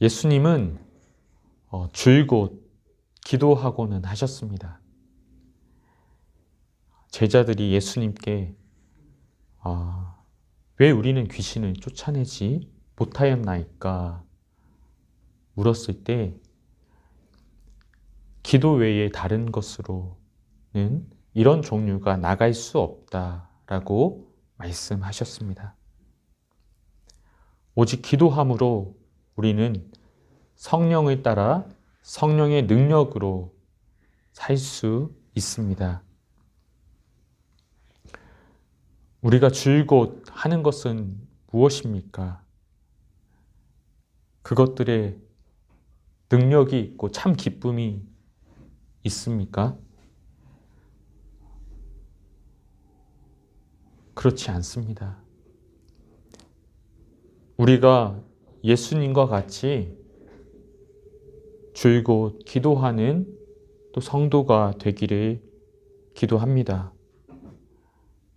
예수님은 줄곧 기도하고는 하셨습니다. 제자들이 예수님께 왜 우리는 귀신을 쫓아내지 못하였나이까 물었을 때 기도 외에 다른 것으로는 이런 종류가 나갈 수 없다라고 말씀하셨습니다. 오직 기도함으로 우리는 성령을 따라 성령의 능력으로 살 수 있습니다. 우리가 줄곧 하는 것은 무엇입니까? 그것들의 능력이 있고 참 기쁨이 있습니까? 그렇지 않습니다. 우리가 예수님과 같이 줄곧 기도하는 또 성도가 되기를 기도합니다.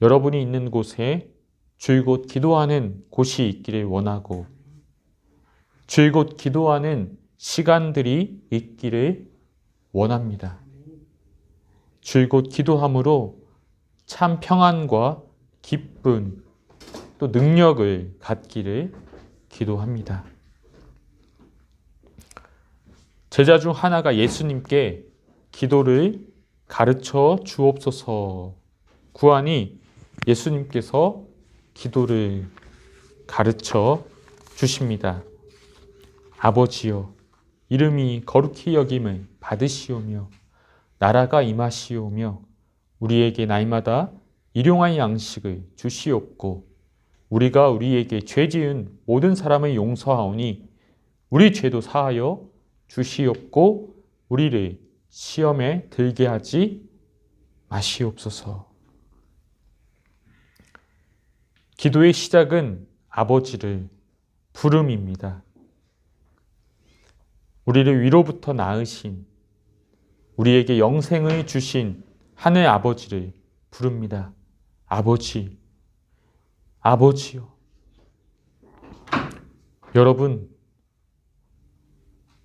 여러분이 있는 곳에 줄곧 기도하는 곳이 있기를 원하고 줄곧 기도하는 시간들이 있기를 원합니다. 줄곧 기도함으로 참 평안과 기쁨 또 능력을 갖기를 기도합니다. 제자 중 하나가 예수님께 기도를 가르쳐 주옵소서 구하니 예수님께서 기도를 가르쳐 주십니다. 아버지여, 이름이 거룩히 여김을 받으시오며 나라가 임하시오며 우리에게 날마다 일용할 양식을 주시옵고 우리가 우리에게 죄 지은 모든 사람을 용서하오니 우리 죄도 사하여 주시옵고 우리를 시험에 들게 하지 마시옵소서. 기도의 시작은 아버지를 부름입니다. 우리를 위로부터 낳으신 우리에게 영생을 주신 하늘 아버지를 부릅니다. 아버지, 아버지요.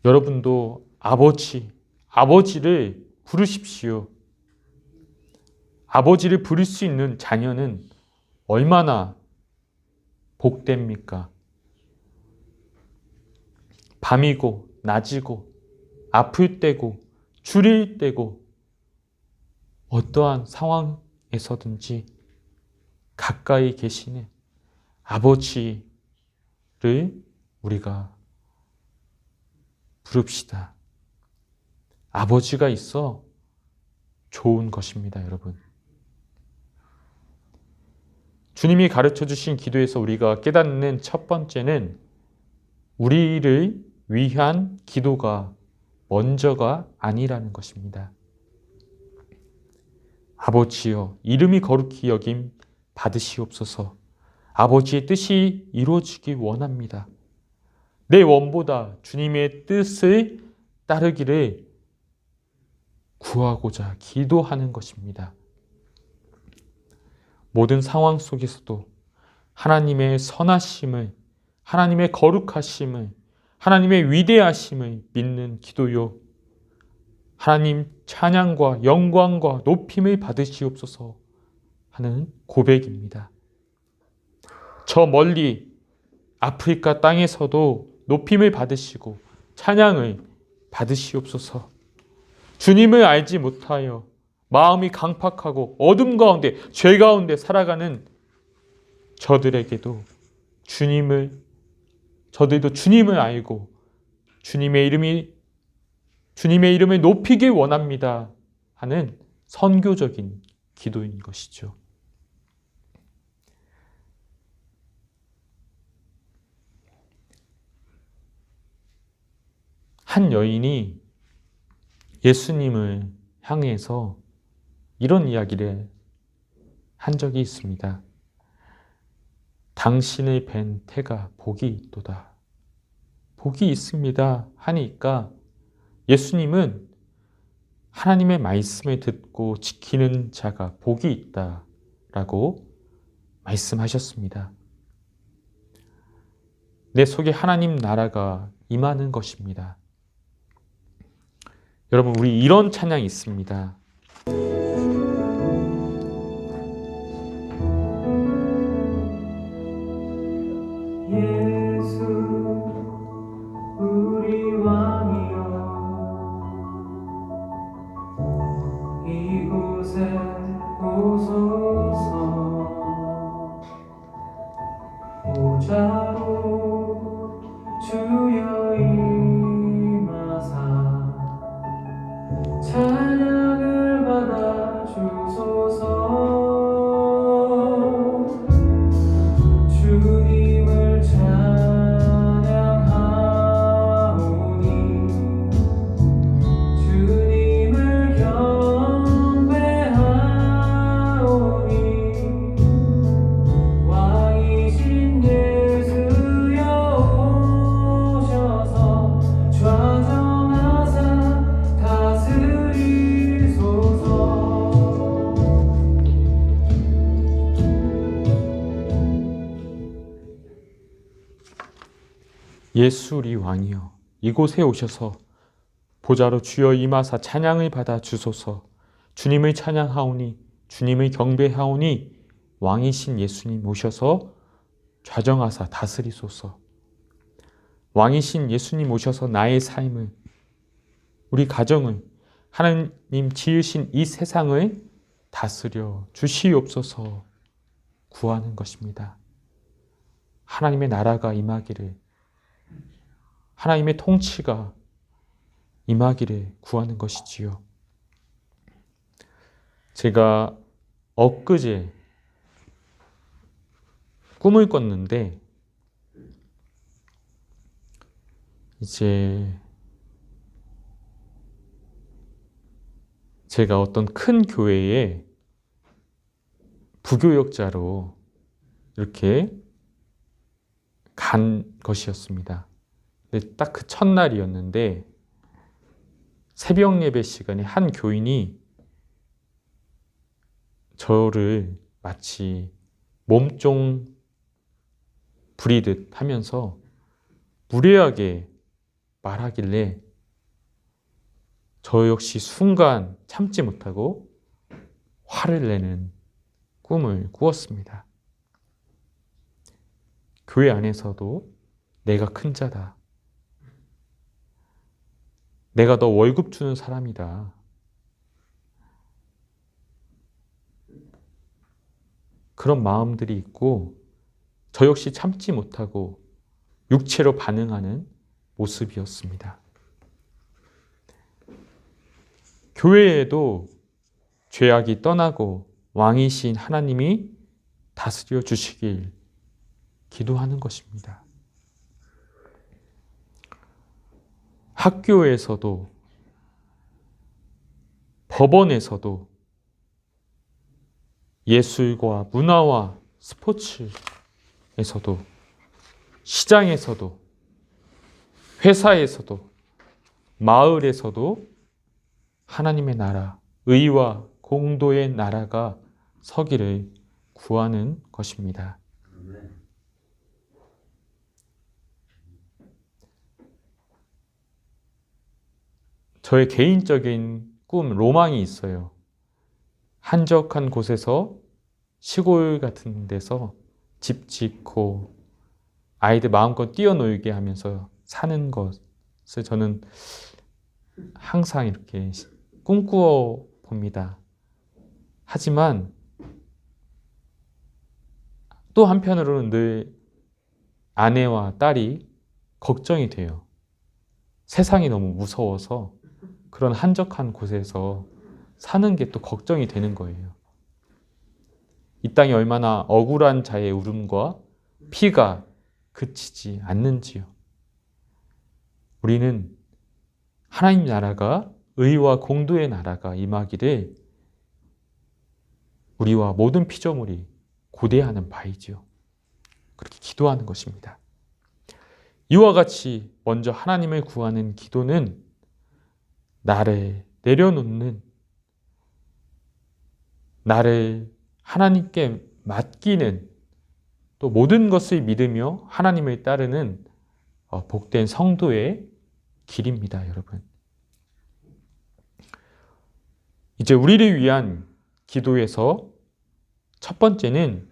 여러분도 아버지를 부르십시오. 아버지를 부를 수 있는 자녀는 얼마나 복됩니까? 밤이고 낮이고 아플 때고 줄일 때고 어떠한 상황에서든지 가까이 계시는 아버지를 우리가 부릅시다. 아버지가 있어 좋은 것입니다, 여러분. 주님이 가르쳐 주신 기도에서 우리가 깨닫는 첫 번째는 우리를 위한 기도가 먼저가 아니라는 것입니다. 아버지여, 이름이 거룩히 여김 받으시옵소서. 아버지의 뜻이 이루어지기 원합니다. 내 원보다 주님의 뜻을 따르기를 구하고자 기도하는 것입니다. 모든 상황 속에서도 하나님의 선하심을, 하나님의 거룩하심을, 하나님의 위대하심을 믿는 기도요. 하나님 찬양과 영광과 높임을 받으시옵소서 하는 고백입니다. 저 멀리 아프리카 땅에서도 높임을 받으시고 찬양을 받으시옵소서. 주님을 알지 못하여 마음이 강팍하고 어둠 가운데 죄 가운데 살아가는 저들도 주님을 알고 주님의 이름을 높이길 원합니다 하는 선교적인 기도인 것이죠. 한 여인이 예수님을 향해서 이런 이야기를 한 적이 있습니다. 당신을 뵌 태가 복이 있도다. 복이 있습니다 하니까 예수님은 하나님의 말씀을 듣고 지키는 자가 복이 있다라고 말씀하셨습니다. 내 속에 하나님 나라가 임하는 것입니다. 여러분, 우리 이런 찬양이 있습니다. 예수 우리 왕이여 이곳에 오소서 보좌로 주여 임하사 찬양을 받아 주소서 주님을 찬양하오니 주님을 경배하오니 왕이신 예수여 오셔서 좌정하사 다스리소서. 예수 우리 왕이여 이곳에 오셔서 보좌로 주여 임하사 찬양을 받아 주소서. 주님을 찬양하오니 주님을 경배하오니 왕이신 예수님 오셔서 좌정하사 다스리소서. 왕이신 예수님 오셔서 나의 삶을, 우리 가정을, 하나님 지으신 이 세상을 다스려 주시옵소서 구하는 것입니다. 하나님의 나라가 임하기를, 하나님의 통치가 임하기를 구하는 것이지요. 제가 엊그제 꿈을 꿨는데, 이제 제가 어떤 큰 교회에 부교역자로 이렇게 간 것이었습니다. 근데 딱 그 첫날이었는데 새벽 예배 시간에 한 교인이 저를 마치 몸종 부리듯 하면서 무례하게 말하길래 저 역시 순간 참지 못하고 화를 내는 꿈을 꾸었습니다. 교회 안에서도 내가 큰 자다. 내가 너 월급 주는 사람이다. 그런 마음들이 있고 저 역시 참지 못하고 육체로 반응하는 모습이었습니다. 교회에도 죄악이 떠나고 왕이신 하나님이 다스려 주시길 기도하는 것입니다. 학교에서도, 법원에서도, 예술과 문화와 스포츠에서도, 시장에서도, 회사에서도, 마을에서도 하나님의 나라, 의와 공도의 나라가 서기를 구하는 것입니다. 저의 개인적인 꿈, 로망이 있어요. 한적한 곳에서, 시골 같은 데서 집 짓고 아이들 마음껏 뛰어놀게 하면서 사는 것을 저는 항상 이렇게 꿈꾸어 봅니다. 하지만 또 한편으로는 늘 아내와 딸이 걱정이 돼요. 세상이 너무 무서워서 그런 한적한 곳에서 사는 게 또 걱정이 되는 거예요. 이 땅이 얼마나 억울한 자의 울음과 피가 그치지 않는지요. 우리는 하나님 나라가, 의와 공도의 나라가 임하기를 우리와 모든 피조물이 고대하는 바이지요. 그렇게 기도하는 것입니다. 이와 같이 먼저 하나님을 구하는 기도는 나를 내려놓는, 나를 하나님께 맡기는, 또 모든 것을 믿으며 하나님을 따르는 복된 성도의 길입니다, 여러분. 이제 우리를 위한 기도에서 첫 번째는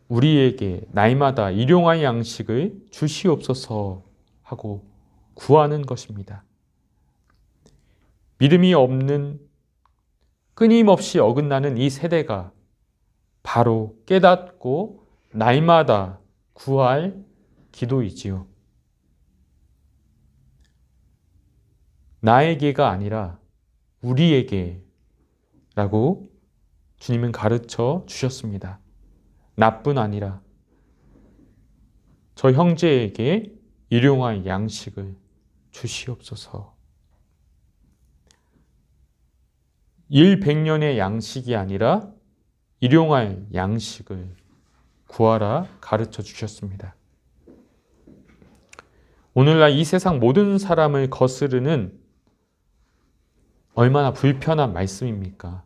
우리에게 날마다 일용할 양식을 주시옵소서 하고 구하는 것입니다. 믿음이 없는 끊임없이 어긋나는 이 세대가 바로 깨닫고 날마다 구할 기도이지요. 나에게가 아니라 우리에게 라고 주님은 가르쳐 주셨습니다. 나뿐 아니라 저 형제에게 일용할 양식을 주시옵소서. 일백년의 양식이 아니라 일용할 양식을 구하라 가르쳐 주셨습니다. 오늘날 이 세상 모든 사람을 거스르는 얼마나 불편한 말씀입니까?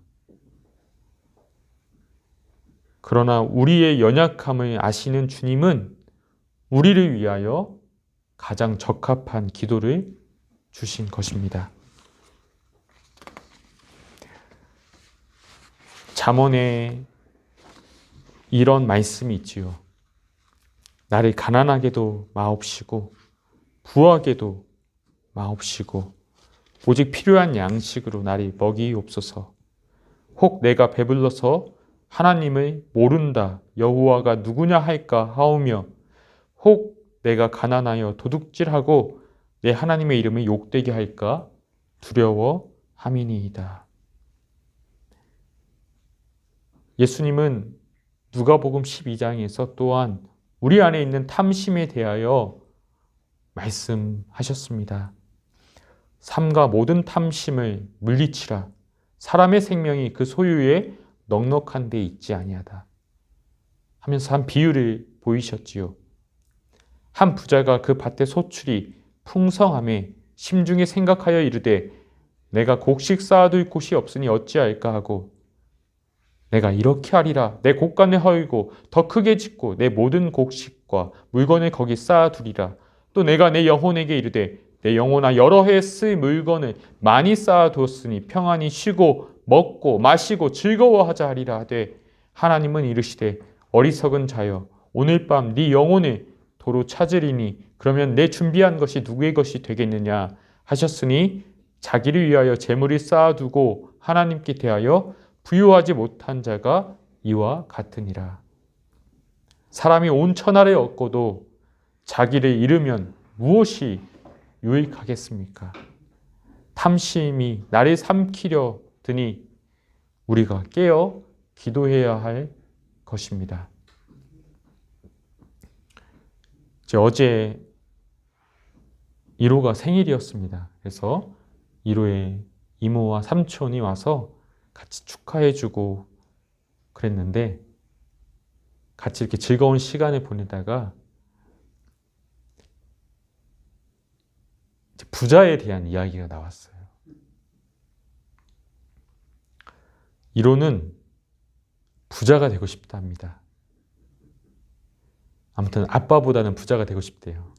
그러나 우리의 연약함을 아시는 주님은 우리를 위하여 가장 적합한 기도를 주신 것입니다. 잠언에 이런 말씀이 있지요. 나를 가난하게도 마옵시고 부하게도 마옵시고 오직 필요한 양식으로 나를 먹이옵소서. 혹 내가 배불러서 하나님을 모른다 여호와가 누구냐 할까 하오며 혹 내가 가난하여 도둑질하고 내 하나님의 이름을 욕되게 할까 두려워함이니이다. 예수님은 누가복음 12장에서 또한 우리 안에 있는 탐심에 대하여 말씀하셨습니다. 삼가 모든 탐심을 물리치라. 사람의 생명이 그 소유에 넉넉한 데 있지 아니하다. 하면서 한 비유를 보이셨지요. 한 부자가 그 밭의 소출이 풍성함에 심중에 생각하여 이르되 내가 곡식 쌓아둘 곳이 없으니 어찌할까 하고 내가 이렇게 하리라. 내 곡간을 허이고 더 크게 짓고 내 모든 곡식과 물건을 거기 쌓아두리라. 또 내가 내 영혼에게 이르되 내 영혼아 여러 해 쓸 물건을 많이 쌓아두었으니 평안히 쉬고 먹고 마시고 즐거워하자 하리라 하되 하나님은 이르시되 어리석은 자여 오늘 밤 네 영혼을 도로 찾으리니 그러면 내 준비한 것이 누구의 것이 되겠느냐 하셨으니 자기를 위하여 재물을 쌓아두고 하나님께 대하여 부유하지 못한 자가 이와 같으니라. 사람이 온 천하를 얻고도 자기를 잃으면 무엇이 유익하겠습니까? 탐심이 나를 삼키려 드니 우리가 깨어 기도해야 할 것입니다. 어제 1호가 생일이었습니다. 그래서 1호의 이모와 삼촌이 와서 같이 축하해주고 그랬는데 같이 이렇게 즐거운 시간을 보내다가 부자에 대한 이야기가 나왔어요. 1호는 부자가 되고 싶다 합니다. 아무튼 아빠보다는 부자가 되고 싶대요.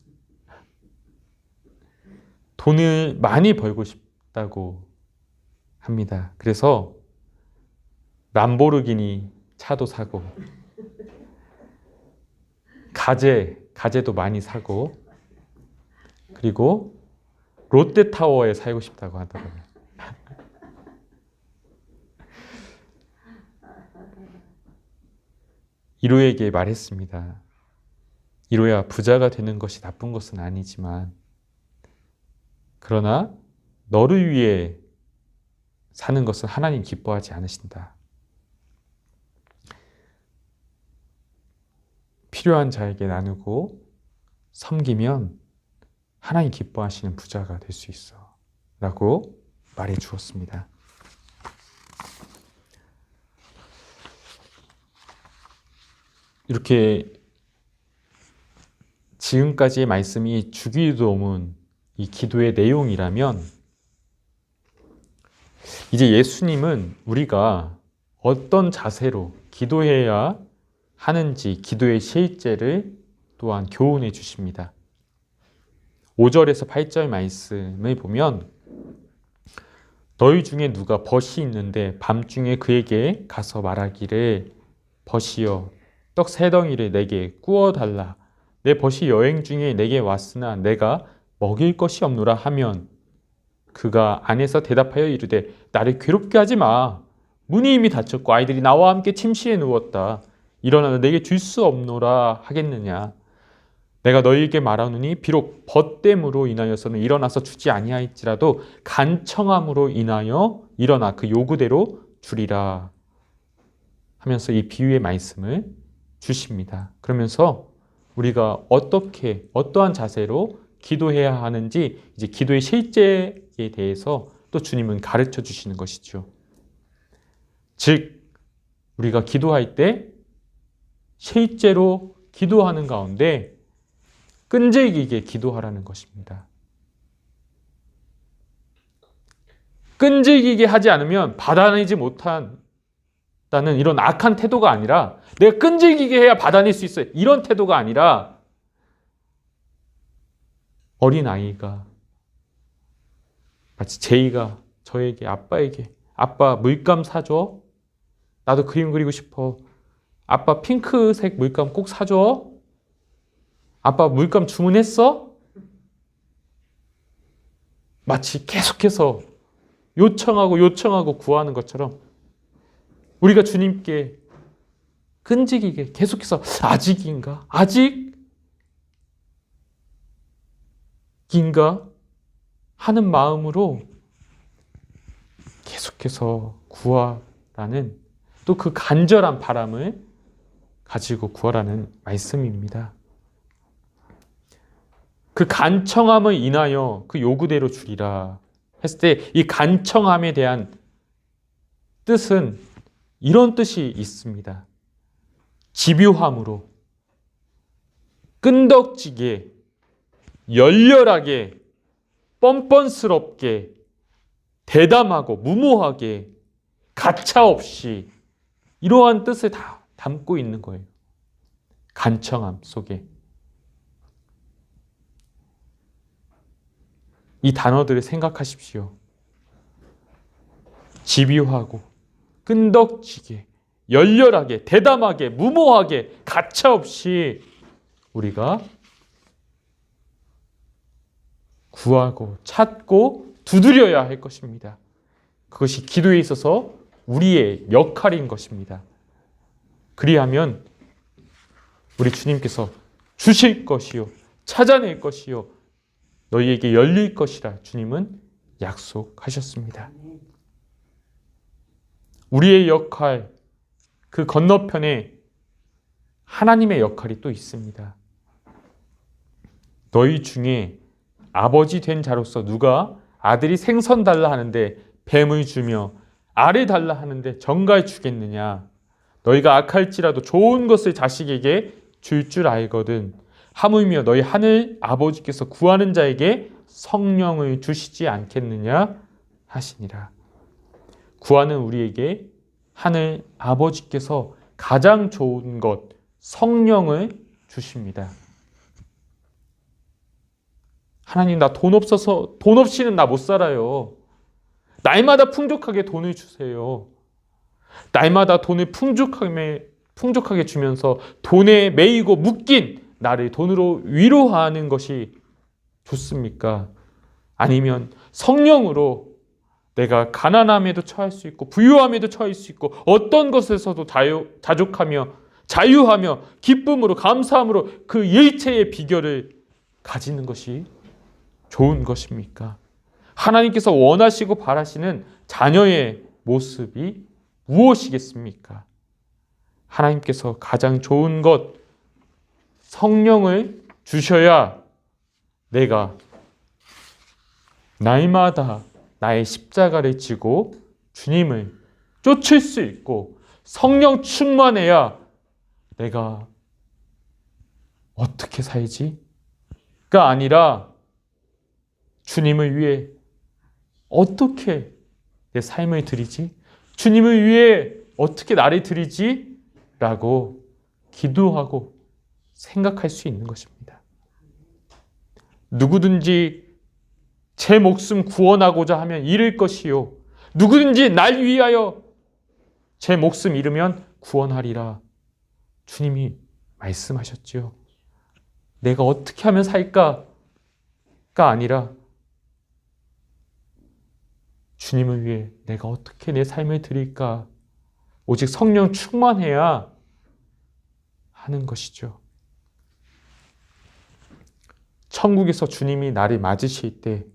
돈을 많이 벌고 싶다고 합니다. 그래서 람보르기니 차도 사고 가재도 많이 사고 그리고 롯데타워에 살고 싶다고 하더라고요. 1호에게 말했습니다. 1호야, 부자가 되는 것이 나쁜 것은 아니지만 그러나 너를 위해 사는 것은 하나님 기뻐하지 않으신다. 필요한 자에게 나누고 섬기면 하나님 기뻐하시는 부자가 될 수 있어 라고 말해 주었습니다. 이렇게 지금까지의 말씀이 주기도문 이 기도의 내용이라면 이제 예수님은 우리가 어떤 자세로 기도해야 하는지 기도의 실제를 또한 교훈해 주십니다. 5절에서 8절 말씀을 보면 너희 중에 누가 벗이 있는데 밤중에 그에게 가서 말하기를 벗이여 떡 3덩이를 내게 구워달라. 내 벗이 여행 중에 내게 왔으나 내가 먹일 것이 없노라 하면 그가 안에서 대답하여 이르되 나를 괴롭게 하지 마. 문이 이미 닫혔고 아이들이 나와 함께 침실에 누웠다. 일어나 내게 줄 수 없노라 하겠느냐. 내가 너희에게 말하노니 비록 벗됨으로 인하여서는 일어나서 주지 아니하일지라도 간청함으로 인하여 일어나 그 요구대로 주리라 하면서 이 비유의 말씀을 주십니다. 그러면서 우리가 어떠한 자세로 기도해야 하는지 이제 기도의 실제에 대해서 또 주님은 가르쳐 주시는 것이죠. 즉 우리가 기도할 때 실제로 기도하는 가운데 끈질기게 기도하라는 것입니다. 끈질기게 하지 않으면 받아내지 못한다는 이런 악한 태도가 아니라 내가 끈질기게 해야 받아낼 수 있어요. 이런 태도가 아니라 어린아이가 마치 제이가 저에게 아빠에게 아빠 물감 사줘. 나도 그림 그리고 싶어. 아빠 핑크색 물감 꼭 사줘. 아빠 물감 주문했어? 마치 계속해서 요청하고 구하는 것처럼 우리가 주님께 끈질기게 계속해서 아직인가? 하는 마음으로 계속해서 구하라는 또 그 간절한 바람을 가지고 구하라는 말씀입니다. 그 간청함을 인하여 그 요구대로 주리라 했을 때 이 간청함에 대한 뜻은 이런 뜻이 있습니다. 집요함으로 끈덕지게 열렬하게 뻔뻔스럽게 대담하고 무모하게 가차없이 이러한 뜻을 다 담고 있는 거예요. 간청함 속에 이 단어들을 생각하십시오. 집요하고 끈덕지게 열렬하게 대담하게 무모하게 가차없이 우리가 구하고 찾고 두드려야 할 것입니다. 그것이 기도에 있어서 우리의 역할인 것입니다. 그리하면 우리 주님께서 주실 것이요 찾아낼 것이요 너희에게 열릴 것이라 주님은 약속하셨습니다. 우리의 역할, 그 건너편에 하나님의 역할이 또 있습니다. 너희 중에 아버지 된 자로서 누가 아들이 생선 달라 하는데 뱀을 주며 알을 달라 하는데 정갈 주겠느냐. 너희가 악할지라도 좋은 것을 자식에게 줄 줄 알거든. 하물며 너희 하늘 아버지께서 구하는 자에게 성령을 주시지 않겠느냐 하시니라. 구하는 우리에게 하늘 아버지께서 가장 좋은 것 성령을 주십니다. 하나님 나 돈 없어서 돈 없이는 나 못 살아요. 날마다 풍족하게 돈을 주세요. 날마다 돈을 풍족하게 주면서 돈에 매이고 묶인 나를 돈으로 위로하는 것이 좋습니까? 아니면 성령으로 내가 가난함에도 처할 수 있고 부유함에도 처할 수 있고 어떤 것에서도 자족하며 자유하며 기쁨으로 감사함으로 그 일체의 비결을 가지는 것이 좋은 것입니까? 하나님께서 원하시고 바라시는 자녀의 모습이 무엇이겠습니까? 하나님께서 가장 좋은 것 성령을 주셔야 내가 날마다 나의 십자가를 지고 주님을 쫓을 수 있고 성령 충만해야 내가 어떻게 살지?가 아니라 주님을 위해 어떻게 내 삶을 드리지? 주님을 위해 어떻게 나를 드리지? 라고 기도하고 생각할 수 있는 것입니다. 누구든지 제 목숨 구원하고자 하면 잃을 것이요 누구든지 날 위하여 제 목숨 잃으면 구원하리라. 주님이 말씀하셨지요. 내가 어떻게 하면 살까가 아니라 주님을 위해 내가 어떻게 내 삶을 드릴까? 오직 성령 충만해야 하는 것이죠. 천국에서 주님이 나를 맞으실 때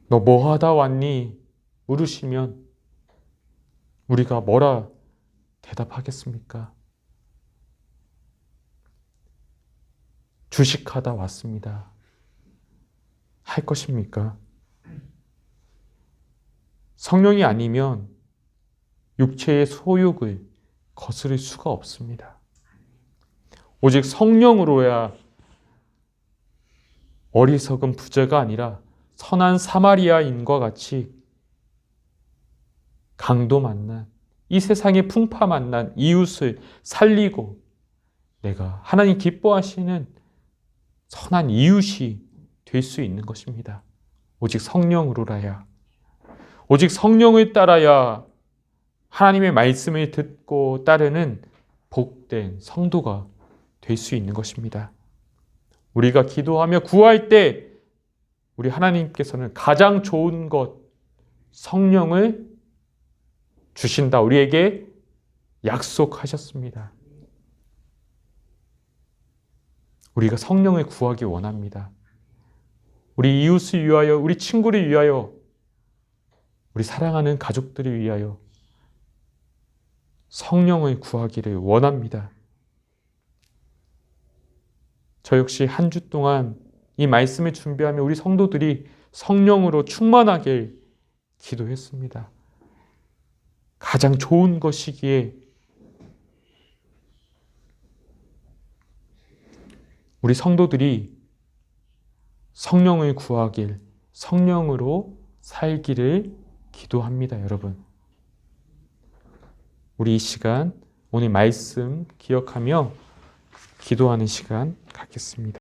너 뭐 하다 왔니? 물으시면 우리가 뭐라 대답하겠습니까? 주식하다 왔습니다. 할 것입니까? 성령이 아니면 육체의 소욕을 거스를 수가 없습니다. 오직 성령으로야 어리석은 부자가 아니라 선한 사마리아인과 같이 강도 만난 이 세상의 풍파 만난 이웃을 살리고 내가 하나님 기뻐하시는 선한 이웃이 될 수 있는 것입니다. 오직 성령으로라야, 오직 성령을 따라야 하나님의 말씀을 듣고 따르는 복된 성도가 될 수 있는 것입니다. 우리가 기도하며 구할 때 우리 하나님께서는 가장 좋은 것, 성령을 주신다. 우리에게 약속하셨습니다. 우리가 성령을 구하기 원합니다. 우리 이웃을 위하여, 우리 친구를 위하여, 우리 사랑하는 가족들을 위하여 성령을 구하기를 원합니다. 저 역시 한 주 동안 이 말씀을 준비하며 우리 성도들이 성령으로 충만하길 기도했습니다. 가장 좋은 것이기에 우리 성도들이 성령을 구하길, 성령으로 살기를 기도합니다, 여러분. 우리 이 시간, 오늘 말씀 기억하며 기도하는 시간 갖겠습니다.